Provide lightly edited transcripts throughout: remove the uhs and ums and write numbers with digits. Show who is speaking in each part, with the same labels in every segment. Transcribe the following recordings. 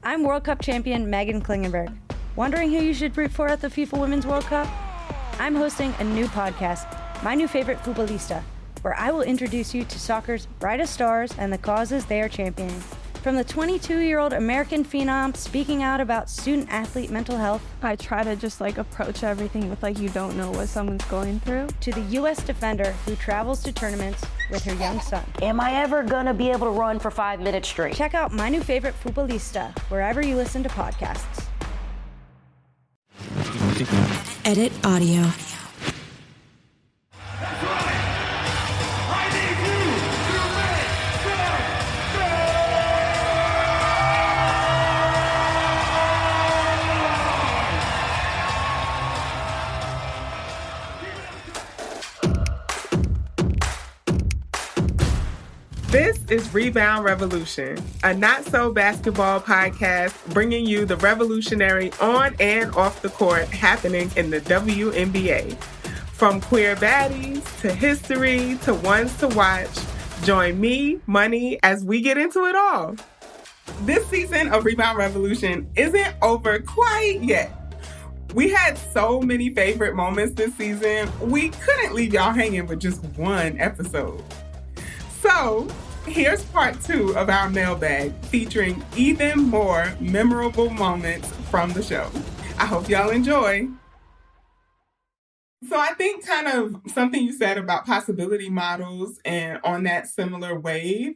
Speaker 1: I'm World Cup champion Megan Klingenberg. Wondering who you should root for at the FIFA Women's World Cup? I'm hosting a new podcast, My New Favorite Futbolista, where I will introduce you to soccer's brightest stars and the causes they are championing. From the 22-year-old American phenom speaking out about student-athlete mental health,
Speaker 2: I try to just approach everything with you don't know what someone's going through,
Speaker 1: to the U.S. defender who travels to tournaments with her young son.
Speaker 3: Am I ever gonna be able to run for 5 minutes straight?
Speaker 1: Check out My New Favorite Futbolista wherever you listen to podcasts.
Speaker 4: Edit audio.
Speaker 5: This is Rebound Revolution, a not-so-basketball podcast bringing you the revolutionary on and off the court happening in the WNBA. From queer baddies to history to ones to watch, join me, Money, as we get into it all. This season of Rebound Revolution isn't over quite yet. We had so many favorite moments this season, we couldn't leave y'all hanging with just one episode. So, here's part 2 of our mailbag featuring even more memorable moments from the show. I hope y'all enjoy. So I think kind of something you said about possibility models and on that similar wave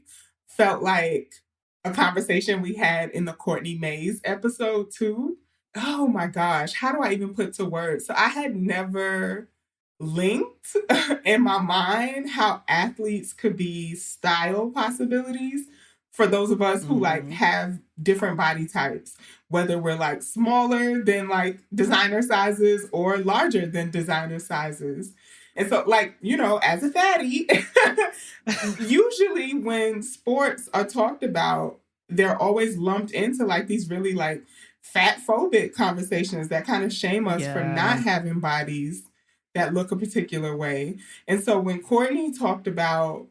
Speaker 5: felt like a conversation we had in the Courtney Mays episode too. Oh my gosh, how do I even put to words? So I had never linked in my mind how athletes could be style possibilities for those of us who have different body types, whether we're smaller than designer sizes or larger than designer sizes. And so as a fatty, usually when sports are talked about, they're always lumped into these really fat phobic conversations that kind of shame us for not having bodies that look a particular way. And so when Courtney talked about,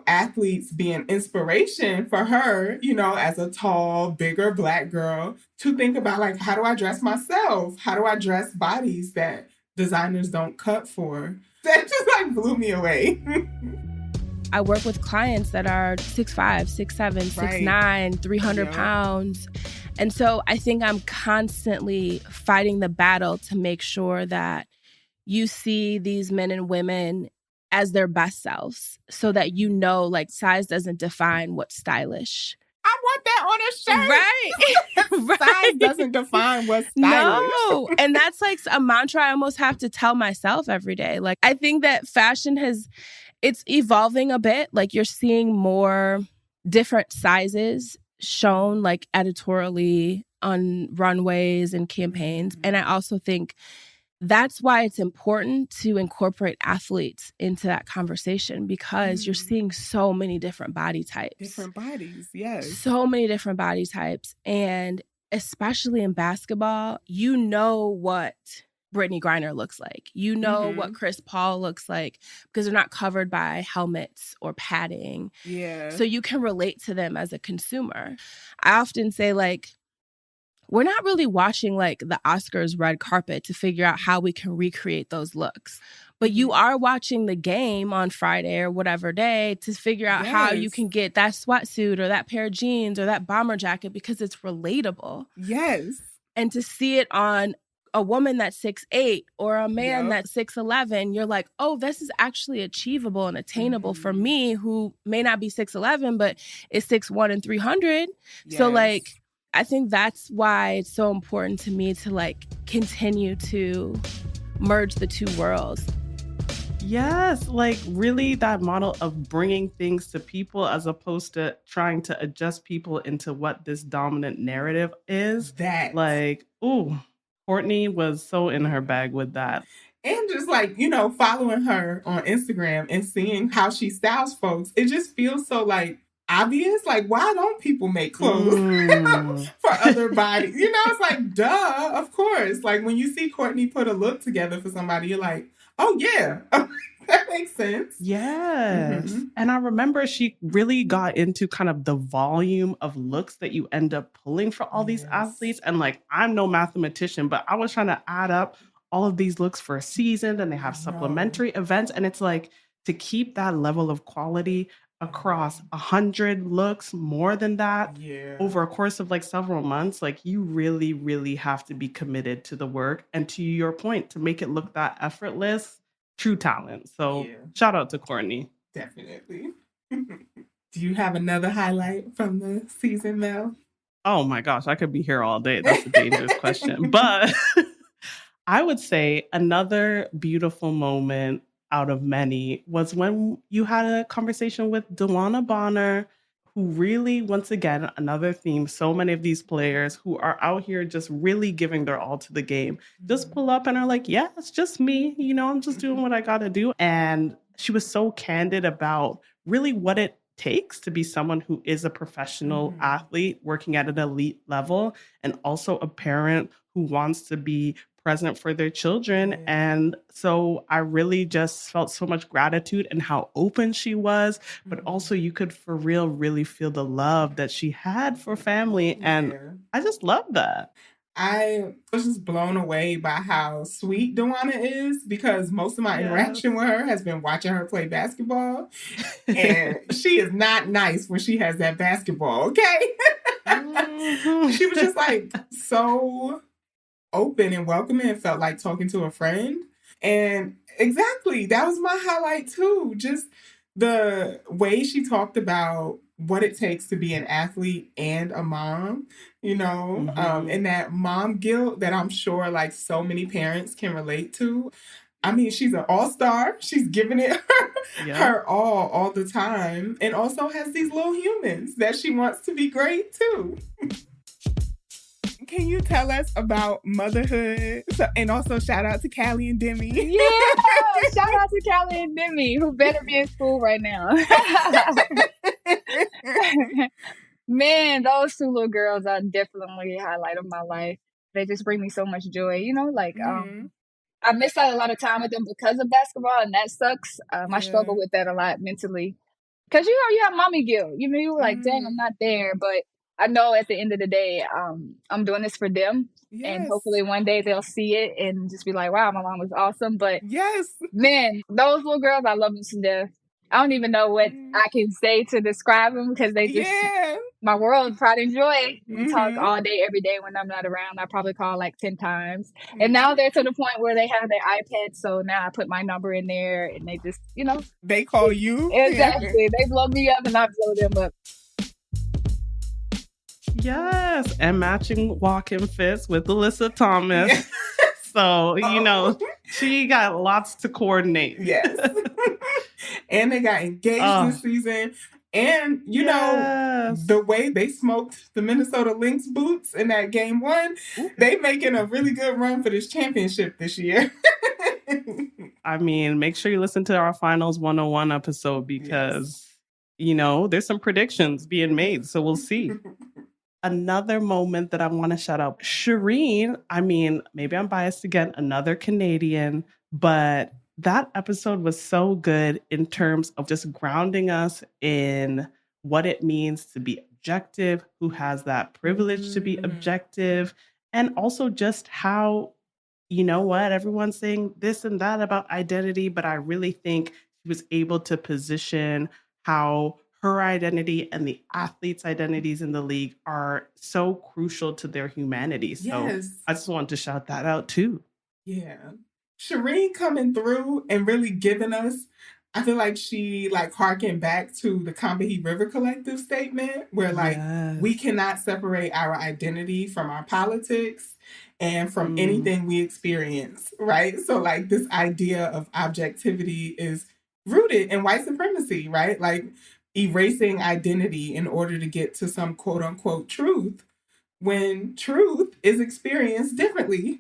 Speaker 5: athletes being inspiration for her, as a tall, bigger Black girl, to think about how do I dress myself? How do I dress bodies that designers don't cut for? That just blew me away.
Speaker 2: I work with clients that are 6'5", 6'7", 6'9", 300 pounds. And so I think I'm constantly fighting the battle to make sure that you see these men and women as their best selves so that size doesn't define what's stylish.
Speaker 5: I want that on a shirt.
Speaker 2: Right.
Speaker 5: Size doesn't define what's stylish.
Speaker 2: No. And that's a mantra I almost have to tell myself every day. I think that fashion it's evolving a bit. You're seeing more different sizes shown editorially on runways and campaigns. And I also think that's why it's important to incorporate athletes into that conversation because you're seeing so many different body types.
Speaker 5: Different bodies, yes.
Speaker 2: So many different body types. And especially in basketball, what Brittany Griner looks like. What Chris Paul looks like because they're not covered by helmets or padding.
Speaker 5: Yeah.
Speaker 2: So you can relate to them as a consumer. I often say we're not really watching the Oscars red carpet to figure out how we can recreate those looks. But you are watching the game on Friday or whatever day to figure out how you can get that sweatsuit or that pair of jeans or that bomber jacket because it's relatable.
Speaker 5: Yes.
Speaker 2: And to see it on a woman that's 6'8" or a man that's 6'11", you're oh, this is actually achievable and attainable for me who may not be 6'11", but is 6'1" and 300. Yes. So I think that's why it's so important to me to continue to merge the two worlds.
Speaker 6: Yes, really that model of bringing things to people as opposed to trying to adjust people into what this dominant narrative is.
Speaker 5: That.
Speaker 6: Courtney was so in her bag with that.
Speaker 5: And just following her on Instagram and seeing how she styles folks, it just feels so obvious. Why don't people make clothes for other bodies? It's duh, of course. When you see Courtney put a look together for somebody, you're Oh, yeah. That makes sense.
Speaker 6: Yes.
Speaker 5: Mm-hmm.
Speaker 6: And I remember she really got into kind of the volume of looks that you end up pulling for all these athletes. And like, I'm no mathematician, but I was trying to add up all of these looks for a season, and they have supplementary events. And it's like, to keep that level of quality across 100 looks, more than that, over a course of like several months, like you really, really have to be committed to the work. And to your point, to make it look that effortless, true talent. So shout out to Courtney.
Speaker 5: Definitely. Do you have another highlight from the season, Mel?
Speaker 6: Oh my gosh, I could be here all day. That's a dangerous question. But I would say another beautiful moment out of many was when you had a conversation with Delana Bonner, who really, once again, another theme, so many of these players who are out here just really giving their all to the game, just pull up and are like, yeah, it's just me. You know, I'm just doing what I got to do. And she was so candid about really what it takes to be someone who is a professional athlete working at an elite level, and also a parent who wants to be present for their children. And so I really just felt so much gratitude in how open she was, but also you could for real really feel the love that she had for family. And I just love that.
Speaker 5: I was just blown away by how sweet Dewana is, because most of my interaction with her has been watching her play basketball. And she is not nice when she has that basketball, okay? She was just like so open and welcoming and felt like talking to a friend. And exactly, that was my highlight too. Just the way she talked about what it takes to be an athlete and a mom, you know, and that mom guilt that I'm sure like so many parents can relate to. I mean, she's an all-star. She's giving it her all the time, and also has these little humans that she wants to be great too. Can you tell us about motherhood? And also shout out to Callie and Demi.
Speaker 7: Yeah, shout out to Callie and Demi, who better be in school right now. Man, those two little girls are definitely a highlight of my life. They just bring me so much joy. You know, like I missed out a lot of time with them because of basketball, and that sucks. I struggle with that a lot mentally. Because, you know, you have mommy guilt. You know, you're like, dang, I'm not there. But I know at the end of the day, I'm doing this for them. And hopefully one day they'll see it and just be like, wow, my mom was awesome. But man, those little girls, I love them to death. I don't even know what I can say to describe them, because they just, my world, pride and joy. We talk all day, every day when I'm not around. I probably call like 10 times. And now they're to the point where they have their iPad. So now I put my number in there and they just, you know.
Speaker 5: They call you?
Speaker 7: Exactly. They blow me up and I blow them up.
Speaker 6: Yes, and matching walk-in fits with Alyssa Thomas. So, you know, she got lots to coordinate.
Speaker 5: And they got engaged this season. And, you know, the way they smoked the Minnesota Lynx boots in that game 1, they making a really good run for this championship this year.
Speaker 6: I mean, make sure you listen to our Finals 101 episode, because, you know, there's some predictions being made. So we'll see. Another moment that I want to shout out, Shireen. I mean, maybe I'm biased again, another Canadian, but that episode was so good in terms of just grounding us in what it means to be objective, who has that privilege to be objective, and also just how, you know what, everyone's saying this and that about identity, but I really think she was able to position how her identity and the athletes' identities in the league are so crucial to their humanity. So I just wanted to shout that out too.
Speaker 5: Yeah. Shireen coming through and really giving us, I feel like she like harkened back to the Combahee River Collective statement, where like we cannot separate our identity from our politics and from anything we experience, right? So like this idea of objectivity is rooted in white supremacy, right? Like erasing identity in order to get to some quote unquote truth, when truth is experienced differently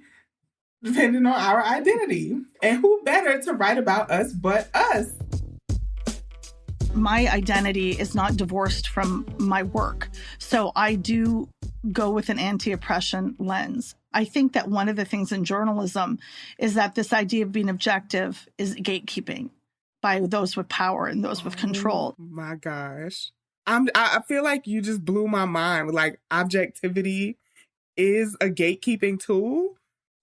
Speaker 5: depending on our identity. And who better to write about us but us?
Speaker 8: My identity is not divorced from my work. So I do go with an anti-oppression lens. I think that one of the things in journalism is that this idea of being objective is gatekeeping by those with power and those with control.
Speaker 5: My gosh. I feel like you just blew my mind. Like, objectivity is a gatekeeping tool.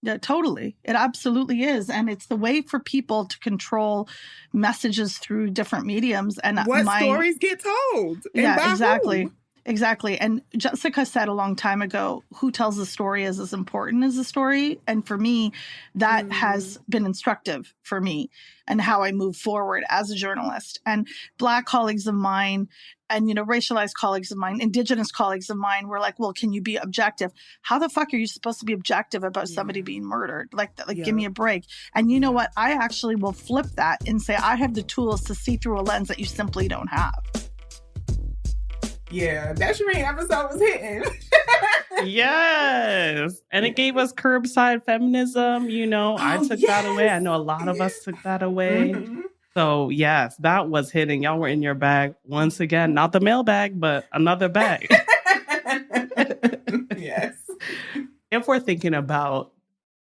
Speaker 8: Yeah, totally. It absolutely is. And it's the way for people to control messages through different mediums. And
Speaker 5: what stories get told.
Speaker 8: Yeah,
Speaker 5: by
Speaker 8: exactly.
Speaker 5: Who?
Speaker 8: Exactly. And Jessica said a long time ago, who tells the story is as important as the story. And for me, that has been instructive for me and how I move forward as a journalist. And Black colleagues of mine and, racialized colleagues of mine, Indigenous colleagues of mine were like, well, can you be objective? How the fuck are you supposed to be objective about somebody being murdered? Give me a break. And you know what? I actually will flip that and say, I have the tools to see through a lens that you simply don't have.
Speaker 5: Yeah, that Shireen episode was hitting.
Speaker 6: Yes. And it gave us curbside feminism, I took that away. I know a lot of us took that away. Mm-hmm. So yes, that was hitting. Y'all were in your bag once again. Not the mailbag, but another bag.
Speaker 5: Yes.
Speaker 6: If we're thinking about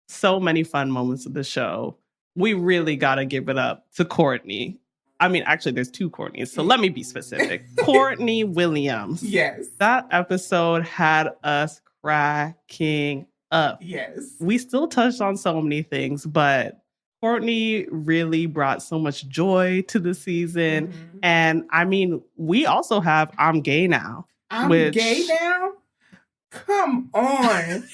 Speaker 6: so many fun moments of the show, we really got to give it up to Courtney. I mean, actually, there's two Courtneys, so let me be specific. Courtney Williams.
Speaker 5: Yes.
Speaker 6: That episode had us cracking up.
Speaker 5: Yes.
Speaker 6: We still touched on so many things, but Courtney really brought so much joy to the season. Mm-hmm. And I mean, we also have I'm Gay Now.
Speaker 5: I'm Gay Now? Come on.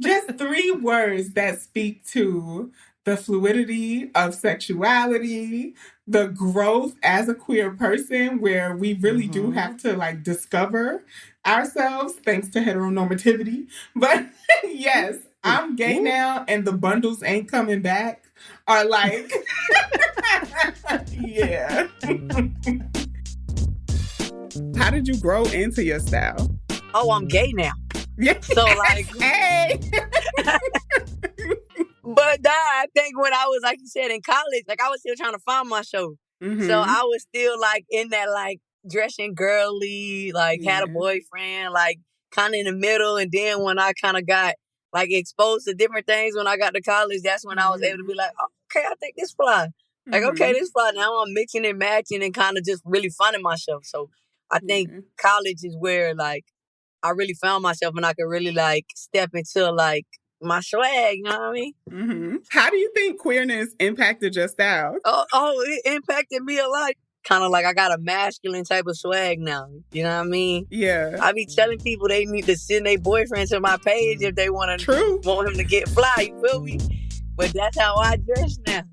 Speaker 5: Just 3 words that speak to the fluidity of sexuality, the growth as a queer person, where we really do have to discover ourselves thanks to heteronormativity. But yes, I'm Gay Now and the bundles ain't coming back are yeah. How did you grow into your style?
Speaker 9: Oh, I'm gay now.
Speaker 5: Yeah.
Speaker 9: So
Speaker 5: hey.
Speaker 9: But I think when I was, like you said, in college, I was still trying to find my show. Mm-hmm. So I was still in that dressing girly, had a boyfriend, kind of in the middle. And then when I kind of got exposed to different things when I got to college, that's when I was able to be okay, I think this fly. Okay, this fly. Now I'm mixing and matching and kind of just really finding myself. So I think college is where I really found myself and I could really step into my swag, you know what I mean?
Speaker 5: Mm-hmm. How do you think queerness impacted your style?
Speaker 9: Oh, it impacted me a lot. Kind of I got a masculine type of swag now. You know what I mean?
Speaker 5: Yeah.
Speaker 9: I be telling people they need to send their boyfriend to my page if they want him to get fly. You feel me? But that's how I dress now.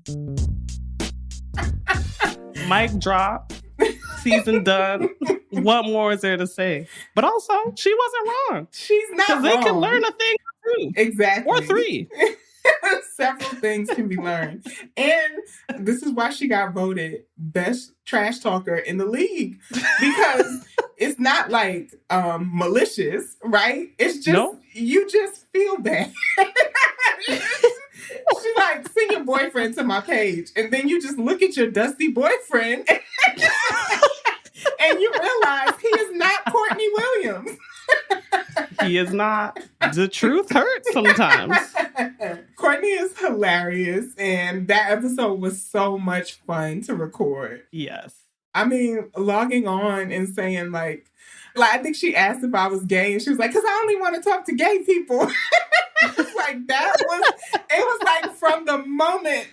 Speaker 6: Mic drop. Season done. What more is there to say? But also, she wasn't wrong.
Speaker 5: She's not wrong.
Speaker 6: Because they can learn a thing or 2.
Speaker 5: Exactly.
Speaker 6: Or 3.
Speaker 5: Several things can be learned. And this is why she got voted best trash talker in the league. Because it's not malicious, right? It's just, you just feel bad. She send your boyfriend to my page. And then you just look at your dusty boyfriend and you realize he is not Courtney Williams.
Speaker 6: He is not. The truth hurts sometimes.
Speaker 5: Courtney is hilarious, and that episode was so much fun to record.
Speaker 6: Yes.
Speaker 5: I mean, logging on and saying I think she asked if I was gay, and she was like, "'Cause I only want to talk to gay people." It was from the moment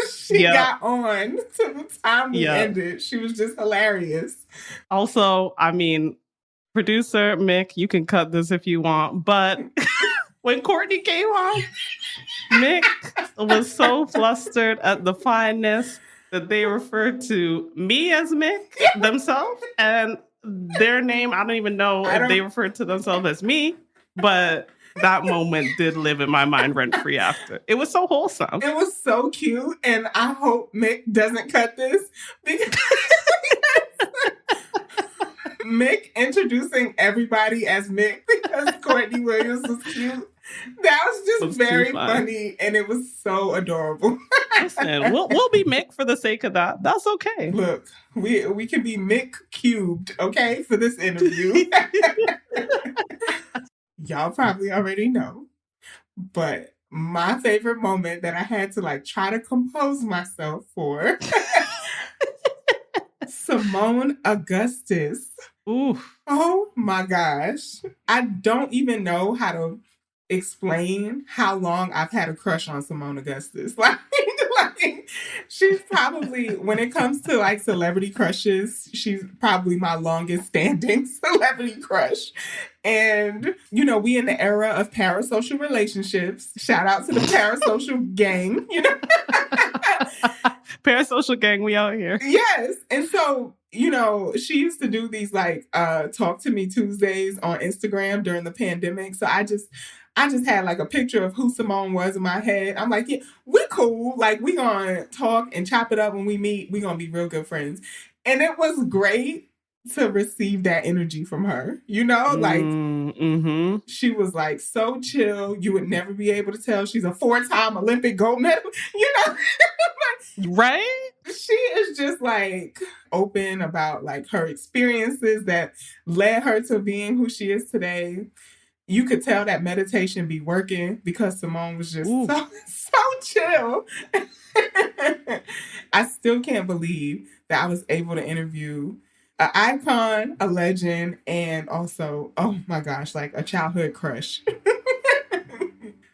Speaker 5: she got on to the time we ended. She was just hilarious.
Speaker 6: Also, I mean, producer Mick, you can cut this if you want, but when Courtney came on, Mick was so flustered at the fineness that they referred to me as Mick themselves, and their name, I don't even know if they referred to themselves as me, but that moment did live in my mind rent-free after. It was so wholesome.
Speaker 5: It was so cute, and I hope Mick doesn't cut this because Mick introducing everybody as Mick because Courtney Williams was cute. That was just very funny, and it was so adorable.
Speaker 6: Listen, we'll be Mick for the sake of that. That's okay.
Speaker 5: Look, we can be Mick cubed, okay, for this interview. Y'all probably already know, but my favorite moment that I had to like try to compose myself for Simone Augustus.
Speaker 6: Ooh.
Speaker 5: Oh my gosh. I don't even know how to explain how long I've had a crush on Simone Augustus. Like she's probably, when it comes to like celebrity crushes, she's probably my longest standing celebrity crush. And, you know, we in the era of parasocial relationships. Shout out to the parasocial gang, you know.
Speaker 6: Parasocial gang, we out here.
Speaker 5: Yes. And so, you know, she used to do these like Talk to Me Tuesdays on Instagram during the pandemic. So I just had like a picture of who Simone was in my head. I'm like, yeah, we cool. Like, we gonna talk and chop it up when we meet. We gonna be real good friends. And it was great to receive that energy from her. You know, like she was like so chill. You would never be able to tell she's a 4-time Olympic gold medal. You know,
Speaker 6: right?
Speaker 5: She is just like open about like her experiences that led her to being who she is today. You could tell that meditation be working because Simone was just so chill. I still can't believe that I was able to interview an icon, a legend, and also, oh my gosh, like a childhood crush.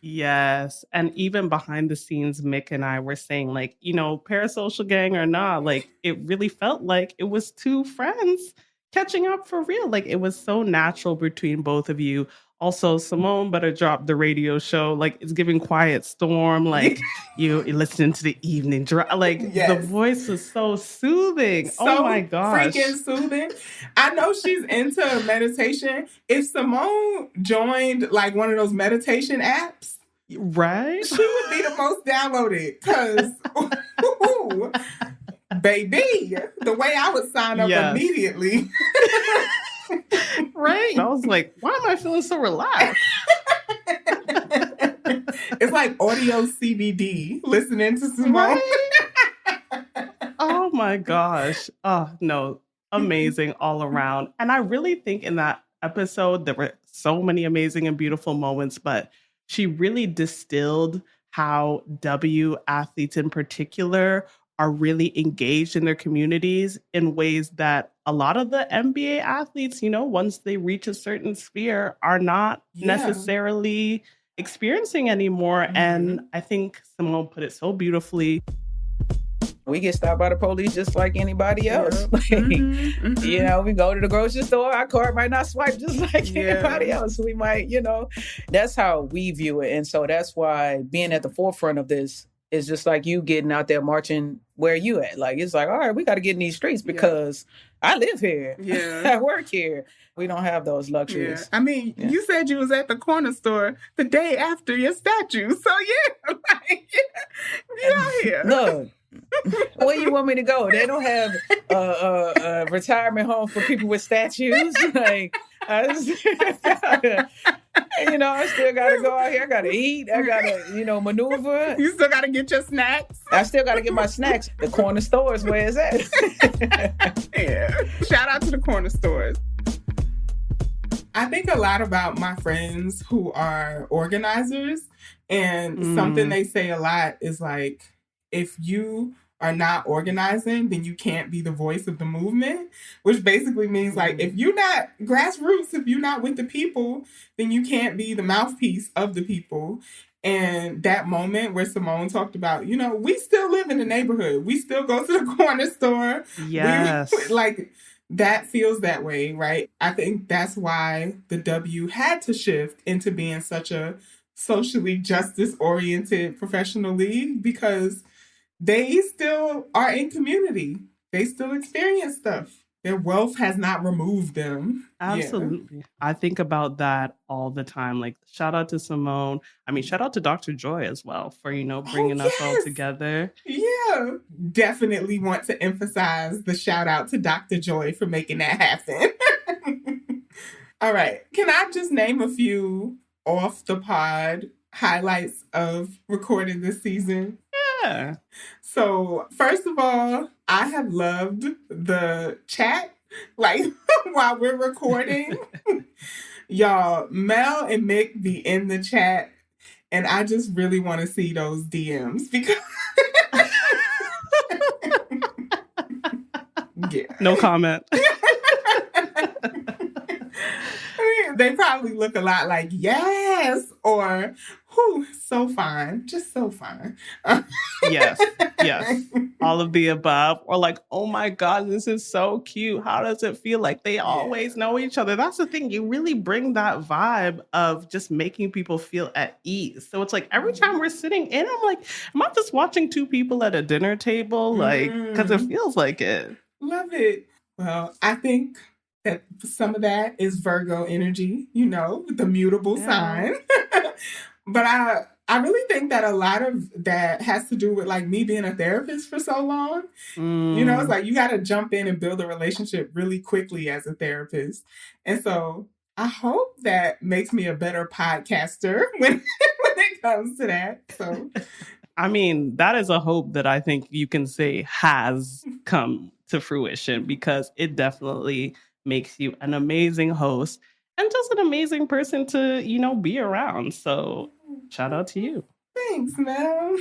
Speaker 6: Yes. And even behind the scenes, Mick and I were saying, like, you know, parasocial gang or not, like, it really felt like it was two friends catching up for real. Like, it was so natural between both of you. Also, Simone better drop the radio show. Like, it's giving Quiet Storm. Like, you're listening to the evening drive. Like, the voice was so soothing.
Speaker 5: So
Speaker 6: oh my gosh.
Speaker 5: Freaking soothing. I know she's into meditation. If Simone joined like one of those meditation apps,
Speaker 6: right?
Speaker 5: She would be the most downloaded. Because, baby, the way I would sign up immediately.
Speaker 6: Right? I was like, why am I feeling so relaxed?
Speaker 5: It's like audio CBD, listening to Simone.
Speaker 6: Right? Oh my gosh. Oh, no. Amazing all around. And I really think in that episode, there were so many amazing and beautiful moments, but she really distilled how W athletes in particular are really engaged in their communities in ways that a lot of the NBA athletes, you know, once they reach a certain sphere, are not necessarily experiencing anymore. And I think Simone put it so beautifully.
Speaker 10: We get stopped by the police just like anybody else. You know, we go to the grocery store, our card might not swipe just like anybody else. We might, you know, that's how we view it. And so that's why being at the forefront of this is just like you getting out there marching where you at. Like, it's like, all right, we got to get in these streets because I live here. I work here. We don't have those luxuries.
Speaker 5: I mean, you said you was at the corner store the day after your statue. So like, get out here.
Speaker 10: Look. Where you want me to go? They don't have a retirement home for people with statues. Like, you know, I still got to go out here. I got to eat. I got to, you know, maneuver.
Speaker 5: You still got to get your snacks.
Speaker 10: I still got to get my snacks. The corner stores, where is that?
Speaker 5: Shout out to the corner stores. I think a lot about my friends who are organizers, and something they say a lot is like, if you are not organizing, then you can't be the voice of the movement, which basically means like, if you're not grassroots, if you're not with the people, then you can't be the mouthpiece of the people. And that moment where Simone talked about, you know, we still live in the neighborhood. We still go to the corner store.
Speaker 6: Yes.
Speaker 5: Like, that feels that way, right? I think that's why the W had to shift into being such a socially justice-oriented professional league, because they still are in community. They still experience stuff. Their wealth has not removed them.
Speaker 6: Absolutely. Yeah. I think about that all the time. Like, shout out to Simone. I mean, shout out to Dr. Joy as well for, you know, bringing us all together.
Speaker 5: Yeah. Definitely want to emphasize the shout out to Dr. Joy for making that happen. All right. Can I just name a few off the pod highlights of recording this season.
Speaker 6: Yeah.
Speaker 5: So first of all, I have loved the chat, like while we're recording. Y'all, Mel and Mick be in the chat, and I just really want to see those DMs because yeah.
Speaker 6: No comment.
Speaker 5: They probably look a lot like yes or whew, so fine, just so fine.
Speaker 6: Yes, all of the above. Or like, oh my God, this is so cute. How does it feel like they always know each other? That's the thing. You really bring that vibe of just making people feel at ease. So it's like every time we're sitting in, I'm like, am I just watching two people at a dinner table? Like, because it feels like it.
Speaker 5: Love it. Well, I think that some of that is Virgo energy, you know, the mutable sign. But I really think that a lot of that has to do with like me being a therapist for so long. You know, it's like you got to jump in and build a relationship really quickly as a therapist. And so I hope that makes me a better podcaster when it comes to that. So,
Speaker 6: I mean, that is a hope that I think you can say has come to fruition because it definitely makes you an amazing host and just an amazing person to, you know, be around. So shout out to you.
Speaker 5: Thanks, Mel.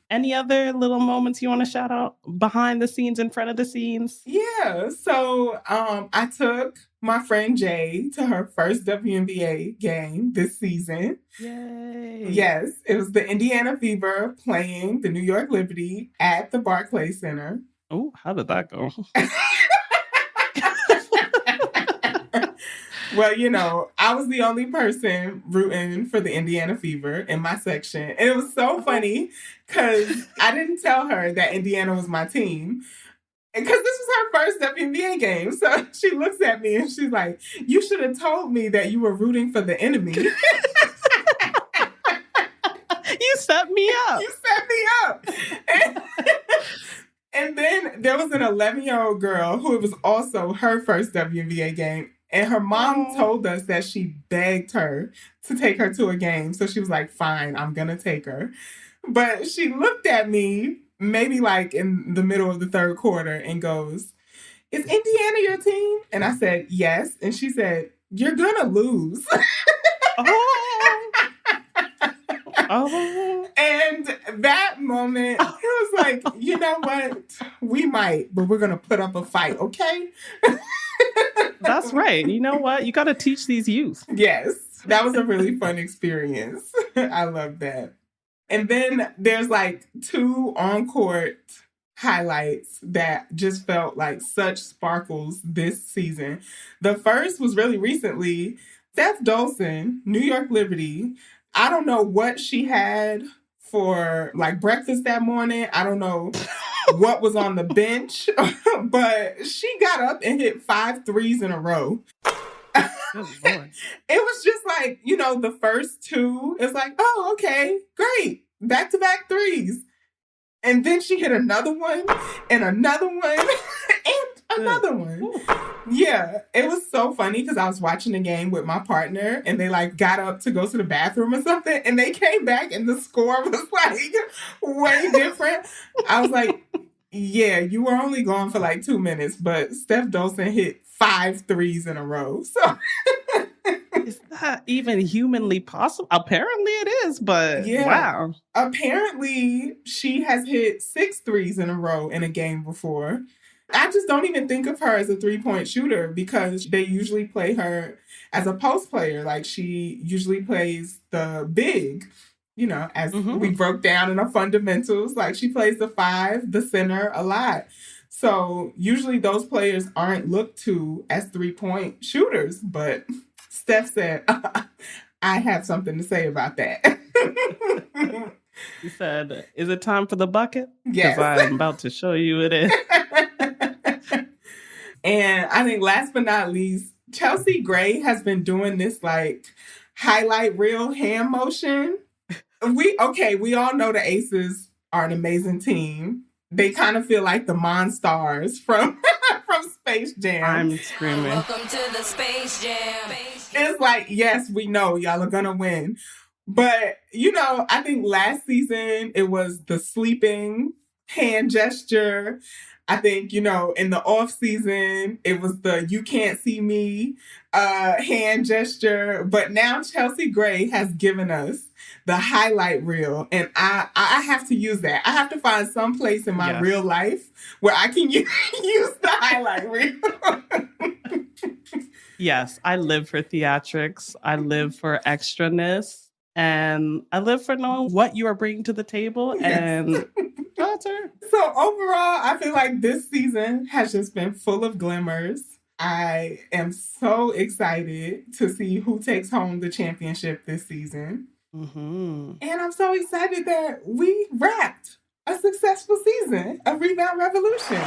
Speaker 6: Any other little moments you want to shout out behind the scenes, in front of the scenes?
Speaker 5: Yeah. So I took my friend Jay to her first WNBA game this season.
Speaker 6: Yay.
Speaker 5: Yes. It was the Indiana Fever playing the New York Liberty at the Barclays Center.
Speaker 6: Oh, how did that go?
Speaker 5: Well, you know, I was the only person rooting for the Indiana Fever in my section. And it was so funny because I didn't tell her that Indiana was my team. Because this was her first WNBA game. So she looks at me and she's like, you should have told me that you were rooting for the enemy.
Speaker 6: You set me up.
Speaker 5: You set me up. And then there was an 11-year-old girl who it was also her first WNBA game. And her mom told us that she begged her to take her to a game. So she was like, fine, I'm going to take her. But she looked at me maybe like in the middle of the third quarter and goes, is Indiana your team? And I said, yes. And she said, you're going to lose. And that moment, it was like, you know what? We might, but we're going to put up a fight, okay?
Speaker 6: That's right. You know what? You got to teach these youth.
Speaker 5: Yes. That was a really fun experience. I love that. And then there's like 2 on-court highlights that just felt like such sparkles this season. The first was really recently. Steph Dolson, New York Liberty. I don't know what she had for like breakfast that morning. I don't know what was on the bench, but she got up and hit 5 threes in a row. It was just like, you know, the first 2, it's like, oh, okay, great. Back-to-back threes. And then she hit another one and another one and another one. Yeah, it was so funny because I was watching the game with my partner and they like got up to go to the bathroom or something and they came back and the score was like way different. I was like, yeah, you were only gone for like 2 minutes, but Steph Dolson hit 5 threes in a row. So
Speaker 6: is that even humanly possible? Apparently it is, but yeah. Wow.
Speaker 5: Apparently she has hit 6 threes in a row in a game before. I just don't even think of her as a 3-point shooter because they usually play her as a post player. Like she usually plays the big, you know, as we broke down in our fundamentals. Like she plays the 5, the center a lot. So usually those players aren't looked to as 3-point shooters. But Steph said, I have something to say about that.
Speaker 6: You said, is it time for the bucket?
Speaker 5: Yes.
Speaker 6: Because I'm about to show you it is.
Speaker 5: And I think last but not least, Chelsea Gray has been doing this like highlight reel hand motion. We all know the Aces are an amazing team. They kind of feel like the Monstars from Space Jam.
Speaker 6: I'm screaming.
Speaker 11: Welcome to the Space Jam.
Speaker 5: It's like, yes, we know y'all are gonna win. But, I think last season it was the sleeping hand gesture. I think, in the off season, it was the you can't see me hand gesture. But now Chelsea Gray has given us the highlight reel. And I have to use that. I have to find some place in my real life where I can use the highlight reel.
Speaker 6: Yes, I live for theatrics. I live for extraness. And I live for knowing what you are bringing to the table. Yes. And that's her.
Speaker 5: So overall, I feel like this season has just been full of glimmers. I am so excited to see who takes home the championship this season. Mm-hmm. And I'm so excited that we wrapped a successful season of Rebound Revolution.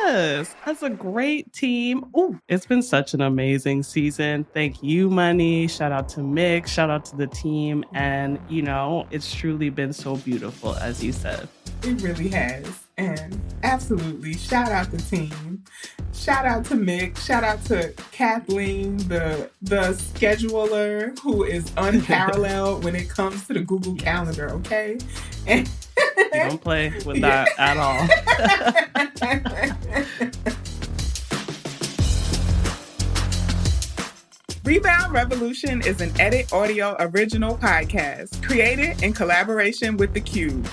Speaker 6: Yes, that's a great team. Ooh, it's been such an amazing season. Thank you, Money. Shout out to Mick. Shout out to the team. And, it's truly been so beautiful, as you said.
Speaker 5: It really has. And absolutely, shout out the team. Shout out to Mick. Shout out to Kathleen, the scheduler who is unparalleled when it comes to the Google Calendar, okay? And
Speaker 6: you don't play with that at all.
Speaker 5: Rebound Revolution is an Edit Audio original podcast created in collaboration with The Cube.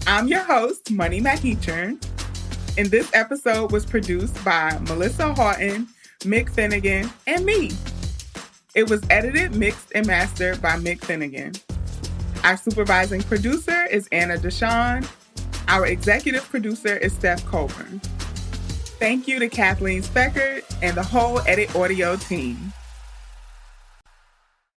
Speaker 5: I'm your host, Money McEachern, and this episode was produced by Melissa Houghton, Mick Finnegan, and me. It was edited, mixed, and mastered by Mick Finnegan. Our supervising producer is Anna Deshawn. Our executive producer is Steph Colburn. Thank you to Kathleen Speckert and the whole Edit Audio team.